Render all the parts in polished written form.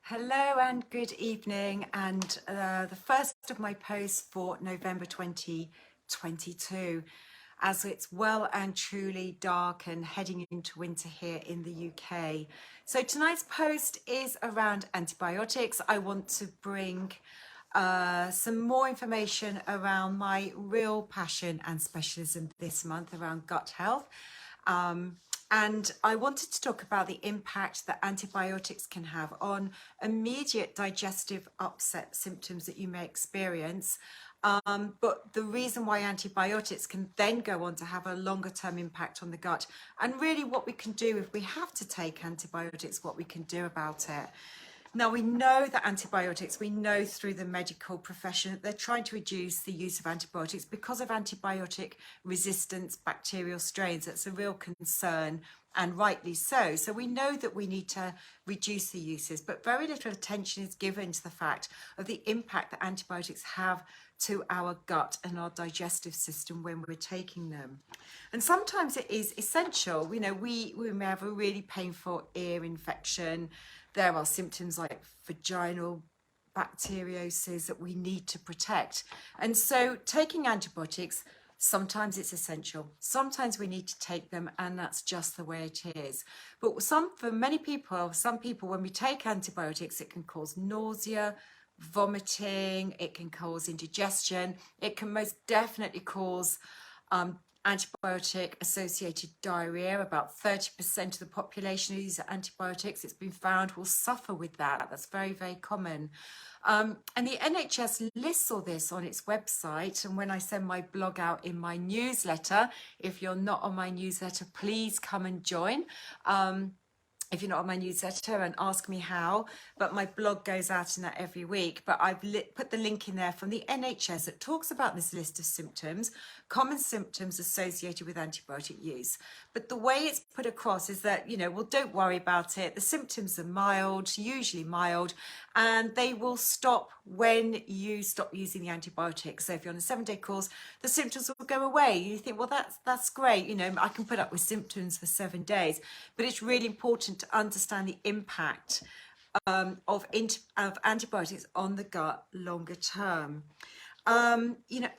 Hello and good evening, and the first of my posts for November 2022, as it's well and truly dark and heading into winter here in the UK. So tonight's post is around antibiotics. I want to bring some more information around my real passion and specialism this month around gut health. And I wanted to talk about the impact that antibiotics can have on immediate digestive upset symptoms that you may experience. But the reason why antibiotics can then go on to have a longer term impact on the gut, and really what we can do if we have to take antibiotics, what we can do about it. Now, we know that antibiotics, we know through the medical profession that they're trying to reduce the use of antibiotics because of antibiotic resistance bacterial strains. That's a real concern, and rightly so. So we know that we need to reduce the uses, but very little attention is given to the fact of the impact that antibiotics have to our gut and our digestive system when we're taking them. And sometimes it is essential. You know, we may have a really painful ear infection. There are symptoms like vaginal bacteriosis that we need to protect. And so taking antibiotics, sometimes it's essential. Sometimes we need to take them, and that's just the way it is. But for many people, some people, when we take antibiotics, it can cause nausea, vomiting, it can cause indigestion, it can most definitely cause antibiotic associated diarrhea. About 30% of the population who use antibiotics, it's been found, will suffer with that. That's very, very common. And the NHS lists all this on its website. And when I send my blog out in my newsletter, if you're not on my newsletter, please come and join. If you're not on my newsletter, and ask me how, but my blog goes out in that every week. But I've put the link in there from the NHS that talks about this list of symptoms, common symptoms associated with antibiotic use. But the way it's put across is that, well, don't worry about it. The symptoms are mild, usually mild, and they will stop when you stop using the antibiotics. So if you're on a 7-day course, the symptoms will go away. You think, well, that's great. I can put up with symptoms for 7 days, but it's really important to understand the impact of antibiotics on the gut longer term.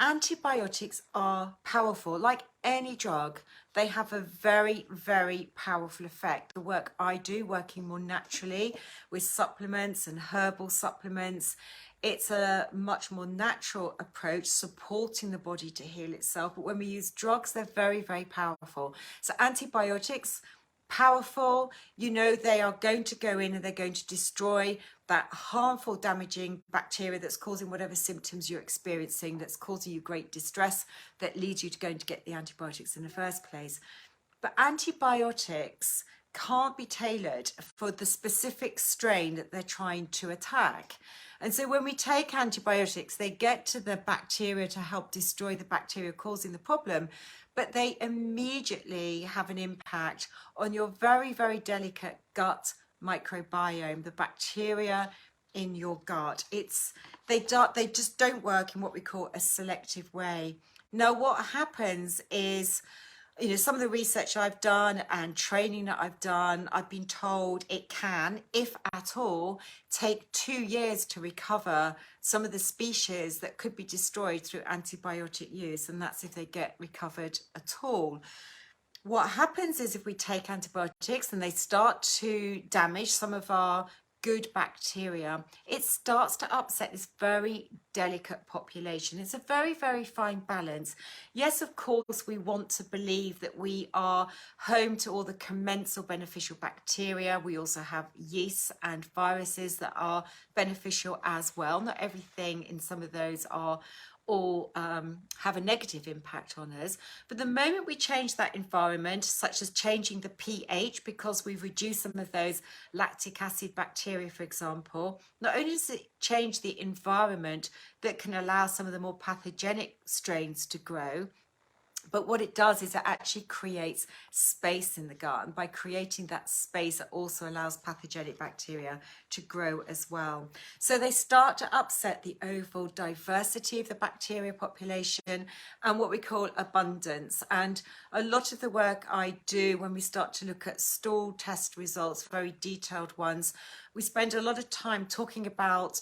Antibiotics are powerful. Like any drug, they have a very, very powerful effect. The work I do, working more naturally with supplements and herbal supplements, it's a much more natural approach, supporting the body to heal itself. But when we use drugs, they're very, very powerful. So antibiotics, powerful, they are going to go in and they're going to destroy that harmful, damaging bacteria that's causing whatever symptoms you're experiencing, that's causing you great distress, that leads you to going to get the antibiotics in the first place. But antibiotics can't be tailored for the specific strain that they're trying to attack. And so when we take antibiotics, they get to the bacteria to help destroy the bacteria causing the problem, but they immediately have an impact on your very, very delicate gut microbiome, the bacteria in your gut. They just don't work in what we call a selective way. Now, what happens is, some of the research I've done and training that I've done, I've been told it can, if at all, take 2 years to recover some of the species that could be destroyed through antibiotic use, and that's if they get recovered at all. What happens is if we take antibiotics and they start to damage some of our good bacteria, it starts to upset this very delicate population. It's a very, very fine balance. Yes, of course, we want to believe that we are home to all the commensal beneficial bacteria. We also have yeasts and viruses that are beneficial as well. Not everything in some of those are all have a negative impact on us. But the moment we change that environment, such as changing the pH, because we've reduced some of those lactic acid bacteria, for example, not only does it change the environment that can allow some of the more pathogenic strains to grow, but what it does is it actually creates space in the gut. And by creating that space, it also allows pathogenic bacteria to grow as well. So they start to upset the overall diversity of the bacteria population and what we call abundance. And a lot of the work I do when we start to look at stool test results, very detailed ones, we spend a lot of time talking about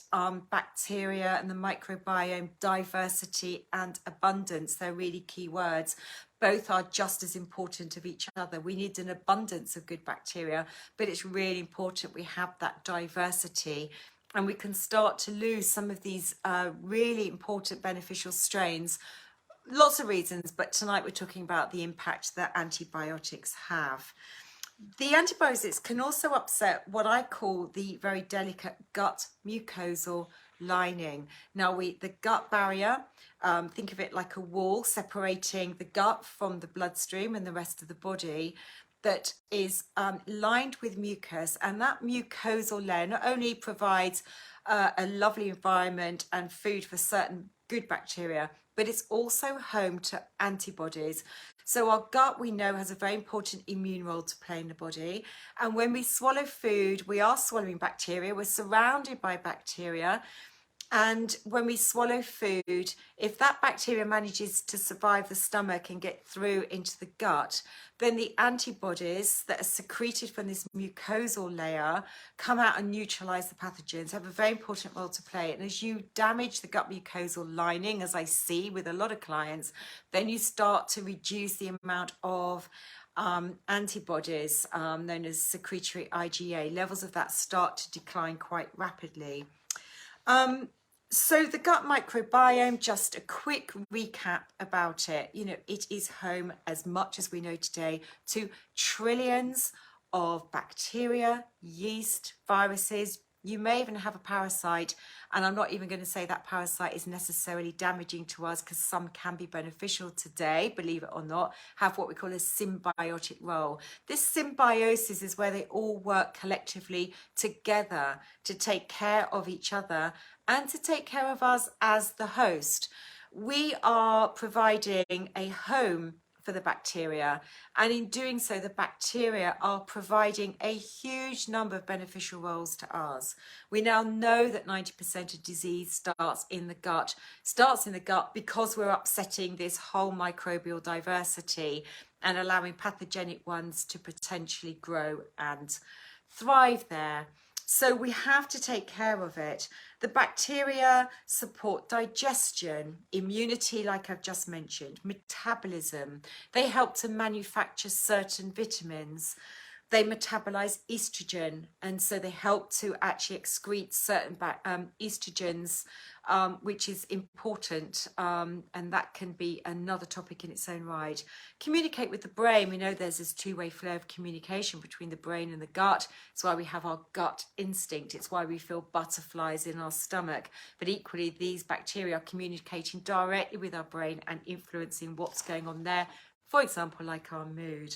bacteria and the microbiome, diversity and abundance. They're really key words. Both are just as important of each other. We need an abundance of good bacteria, but it's really important we have that diversity, and we can start to lose some of these really important beneficial strains. Lots of reasons, but tonight we're talking about the impact that antibiotics have. The antibiotics can also upset what I call the very delicate gut mucosal lining. Now, the gut barrier, think of it like a wall separating the gut from the bloodstream and the rest of the body, that is lined with mucus, and that mucosal layer not only provides a lovely environment and food for certain good bacteria, but it's also home to antibodies. So our gut, we know, has a very important immune role to play in the body. And when we swallow food, we are swallowing bacteria. We're surrounded by bacteria. And when we swallow food, if that bacteria manages to survive the stomach and get through into the gut, then the antibodies that are secreted from this mucosal layer come out and neutralize the pathogens, have a very important role to play. And as you damage the gut mucosal lining, as I see with a lot of clients, then you start to reduce the amount of antibodies, known as secretory IgA. Levels of that start to decline quite rapidly. So the gut microbiome, just a quick recap about it. You know, it is home, as much as we know today, to trillions of bacteria, yeast, viruses. You may even have a parasite, and I'm not even going to say that parasite is necessarily damaging to us, because some can be beneficial today, believe it or not, have what we call a symbiotic role. This symbiosis is where they all work collectively together to take care of each other and to take care of us as the host. We are providing a home for the bacteria, and in doing so, the bacteria are providing a huge number of beneficial roles to us. We now know that 90% of disease starts in the gut because we're upsetting this whole microbial diversity and allowing pathogenic ones to potentially grow and thrive there. So we have to take care of it. The bacteria support digestion, immunity, like I've just mentioned, metabolism. They help to manufacture certain vitamins. They metabolize estrogen, and so they help to actually excrete certain estrogens, which is important, and that can be another topic in its own right. Communicate with the brain. We know there's this two-way flow of communication between the brain and the gut. It's why we have our gut instinct. It's why we feel butterflies in our stomach. But equally, these bacteria are communicating directly with our brain and influencing what's going on there, for example, like our mood.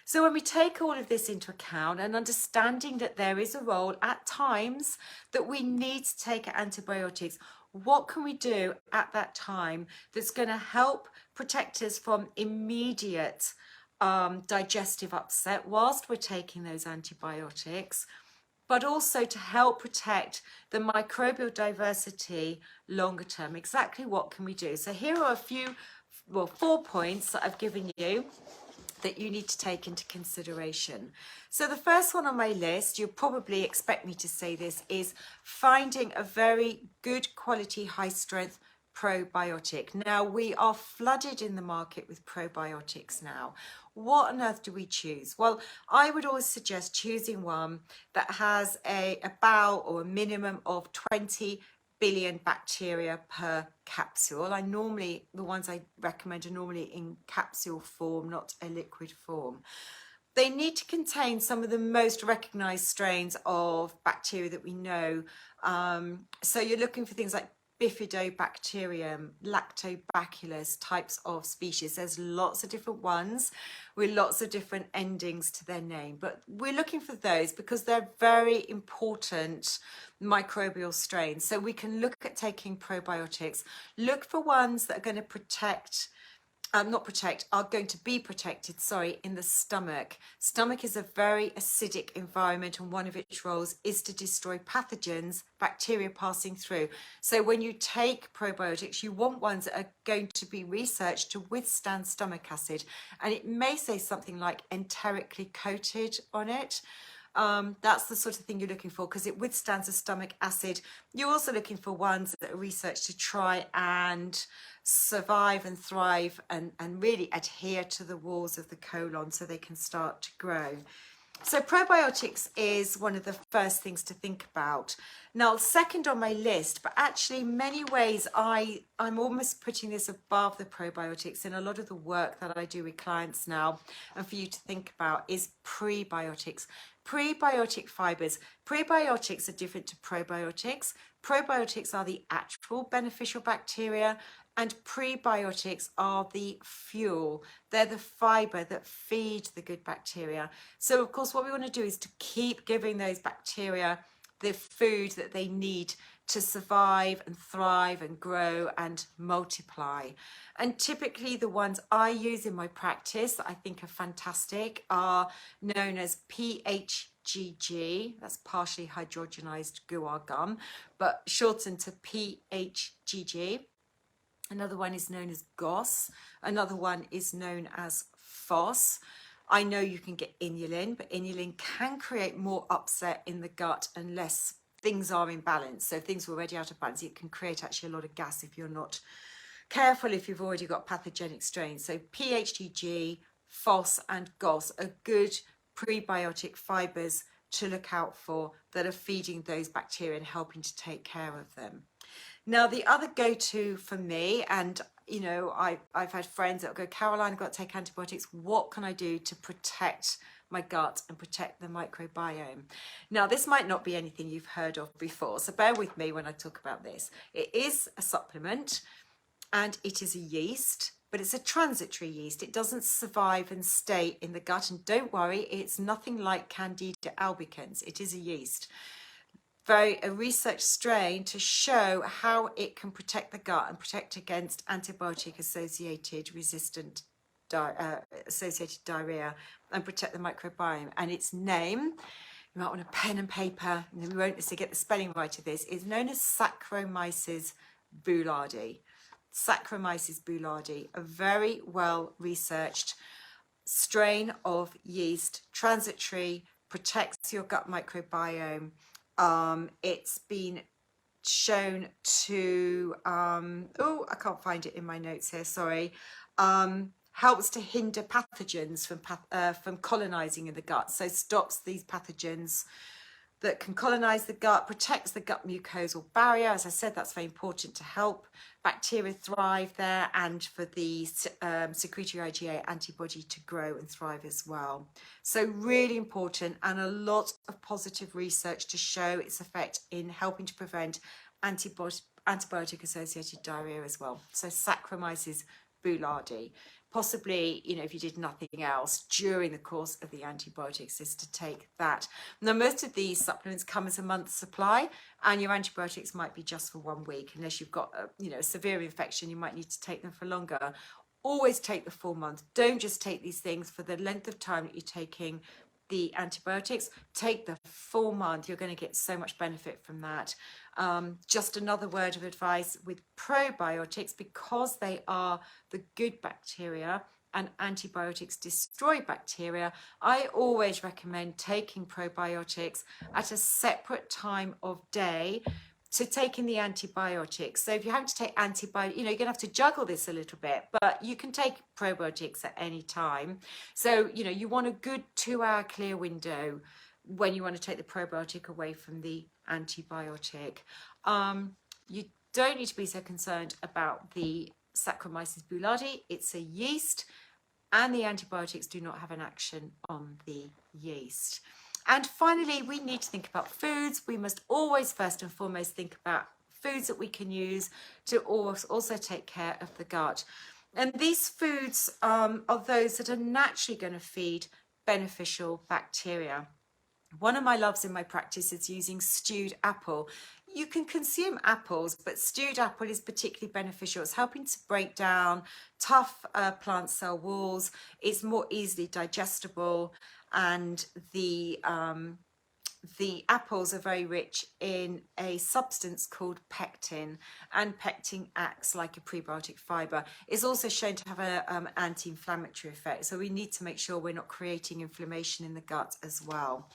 So when we take all of this into account, and understanding that there is a role at times that we need to take antibiotics, what can we do at that time that's going to help protect us from immediate digestive upset whilst we're taking those antibiotics, but also to help protect the microbial diversity longer term? Exactly what can we do? So here are a 4 points that I've given you that you need to take into consideration. So the first one on my list, you'll probably expect me to say this, is finding a very good quality, high strength probiotic. Now, we are flooded in the market with probiotics now. What on earth do we choose? Well, I would always suggest choosing one that has a bow or a minimum of 20 billion bacteria per capsule. The ones I recommend are normally in capsule form, not a liquid form. They need to contain some of the most recognized strains of bacteria that we know. So you're looking for things like Bifidobacterium, Lactobacillus types of species. There's lots of different ones with lots of different endings to their name, but we're looking for those because they're very important microbial strains. So we can look at taking probiotics, look for ones that are going to are going to be protected, in the stomach. Stomach is a very acidic environment, and one of its roles is to destroy pathogens, bacteria passing through. So when you take probiotics, you want ones that are going to be researched to withstand stomach acid. And it may say something like enterically coated on it. That's the sort of thing you're looking for because it withstands the stomach acid. You're also looking for ones that are researched to try and survive and thrive and really adhere to the walls of the colon so they can start to grow. So probiotics is one of the first things to think about. Now, second on my list, but actually in many ways, I'm almost putting this above the probiotics in a lot of the work that I do with clients now, and for you to think about is prebiotics. Prebiotic fibers. Prebiotics are different to probiotics. Probiotics are the actual beneficial bacteria, and prebiotics are the fuel. They're the fiber that feed the good bacteria. So of course, what we want to do is to keep giving those bacteria the food that they need to survive and thrive and grow and multiply. And typically the ones I use in my practice that I think are fantastic are known as PHGG, that's partially hydrogenized guar gum, but shortened to PHGG. Another one is known as GOS. Another one is known as FOS. I know you can get inulin, but inulin can create more upset in the gut unless things are in balance. So if things are already out of balance, it can create actually a lot of gas if you're not careful, if you've already got pathogenic strains. So PHGG, FOS and GOS are good prebiotic fibers to look out for that are feeding those bacteria and helping to take care of them. Now, the other go-to for me, and you know, I've had friends that go, Caroline, I've got to take antibiotics. What can I do to protect my gut and protect the microbiome? Now, this might not be anything you've heard of before, so bear with me when I talk about this. It is a supplement and it is a yeast, but it's a transitory yeast. It doesn't survive and stay in the gut. And don't worry, it's nothing like Candida albicans. It is a yeast. A research strain to show how it can protect the gut and protect against antibiotic associated associated diarrhea and protect the microbiome. And its name, you might want a pen and paper, and we won't necessarily get the spelling right of this, is known as Saccharomyces boulardii. Saccharomyces boulardii, a very well researched strain of yeast, transitory, protects your gut microbiome. It's been shown to, oh, I can't find it in my notes here, sorry, helps to hinder pathogens from colonizing in the gut. So stops these pathogens that can colonize the gut, protects the gut mucosal barrier. As I said, that's very important to help bacteria thrive there and for the secretory IgA antibody to grow and thrive as well. So really important, and a lot of positive research to show its effect in helping to prevent antibiotic associated diarrhea as well. So Saccharomyces boulardii. Possibly, you know, if you did nothing else during the course of the antibiotics, is to take that. Now, most of these supplements come as a month's supply, and your antibiotics might be just for 1 week. Unless you've got a severe infection, you might need to take them for longer. Always take the full month. Don't just take these things for the length of time that you're taking the antibiotics. Take the full month. You're going to get so much benefit from that. Just another word of advice with probiotics, because they are the good bacteria and antibiotics destroy bacteria, I always recommend taking probiotics at a separate time of day to taking the antibiotics. So if you have to take antibiotics, you're going to have to juggle this a little bit, but you can take probiotics at any time. So, you want a good 2-hour clear window when you want to take the probiotic away from the antibiotic. You don't need to be so concerned about the Saccharomyces boulardii. It's a yeast, and the antibiotics do not have an action on the yeast. And finally, we need to think about foods. We must always first and foremost think about foods that we can use to also take care of the gut. And these foods are those that are naturally going to feed beneficial bacteria. One of my loves in my practice is using stewed apple. You can consume apples, but stewed apple is particularly beneficial. It's helping to break down tough plant cell walls. It's more easily digestible, and the apples are very rich in a substance called pectin, and pectin acts like a prebiotic fiber. It's also shown to have an anti-inflammatory effect, so we need to make sure we're not creating inflammation in the gut as well.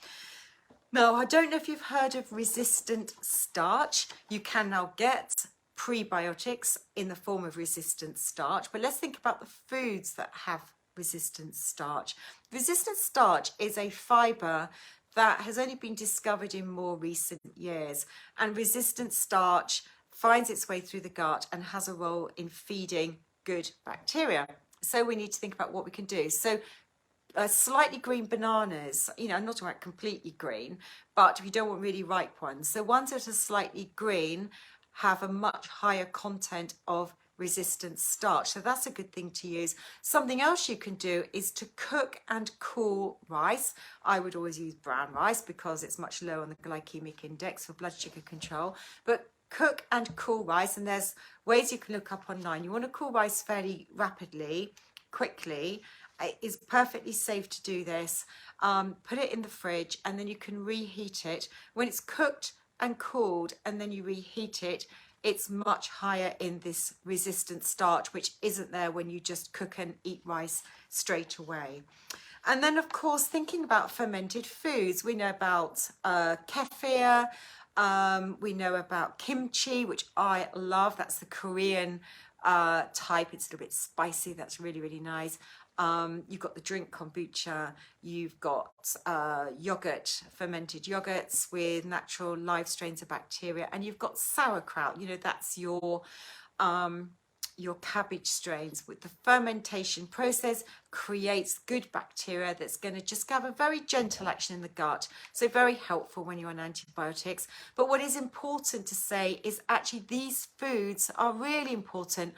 Now, I don't know if you've heard of resistant starch. You can now get prebiotics in the form of resistant starch, but let's think about the foods that have resistant starch. Resistant starch is a fiber that has only been discovered in more recent years, and resistant starch finds its way through the gut and has a role in feeding good bacteria. So we need to think about what we can do. So slightly green bananas, not about completely green, but we don't want really ripe ones. So ones that are slightly green have a much higher content of resistant starch. So that's a good thing to use. Something else you can do is to cook and cool rice. I would always use brown rice because it's much lower on the glycemic index for blood sugar control. But cook and cool rice, and there's ways you can look up online. You want to cool rice fairly rapidly, quickly. It is perfectly safe to do this. Put it in the fridge and then you can reheat it. When it's cooked and cooled and then you reheat it, it's much higher in this resistant starch, which isn't there when you just cook and eat rice straight away. And then, of course, thinking about fermented foods, we know about kefir, we know about kimchi, which I love. That's the Korean type. It's a little bit spicy. That's really, really nice. You've got the drink kombucha, you've got yogurt, fermented yogurts with natural live strains of bacteria, and you've got sauerkraut. That's your cabbage strains. With the fermentation process creates good bacteria that's going to just have a very gentle action in the gut, so very helpful when you're on antibiotics. But what is important to say is actually these foods are really important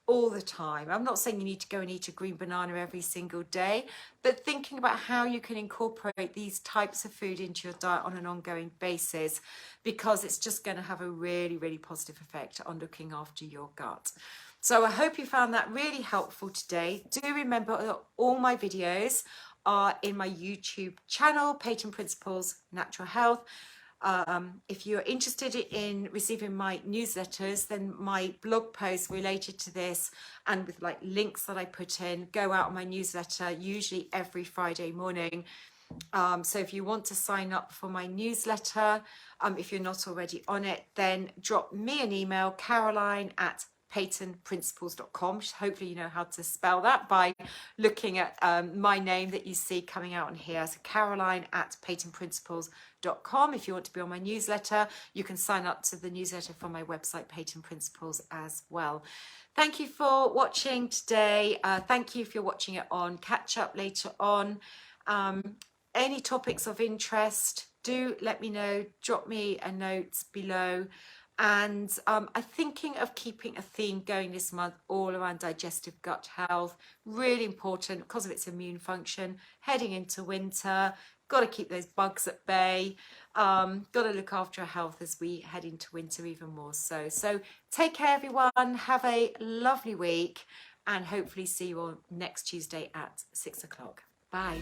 all the time. I'm not saying you need to go and eat a green banana every single day, but thinking about how you can incorporate these types of food into your diet on an ongoing basis, because it's just going to have a really, really positive effect on looking after your gut. So I hope you found that really helpful today. Do remember that all my videos are in my YouTube channel, Peyton Principles Natural Health. If you're interested in receiving my newsletters, then my blog posts related to this and with like links that I put in go out on my newsletter usually every Friday morning. So if you want to sign up for my newsletter, if you're not already on it, then drop me an email, caroline@peytonprinciples.com. Hopefully you know how to spell that by looking at my name that you see coming out on here. So caroline@peytonprinciples.com. If you want to be on my newsletter, you can sign up to the newsletter from my website, Peyton Principles, as well. Thank you for watching today. Thank you if you're watching it on catch up later on. Any topics of interest, do let me know. Drop me a note below. And I'm thinking of keeping a theme going this month all around digestive gut health. Really important because of its immune function. Heading into winter, got to keep those bugs at bay. Got to look after our health as we head into winter even more so. So take care, everyone. Have a lovely week and hopefully see you all next Tuesday at 6 o'clock. Bye.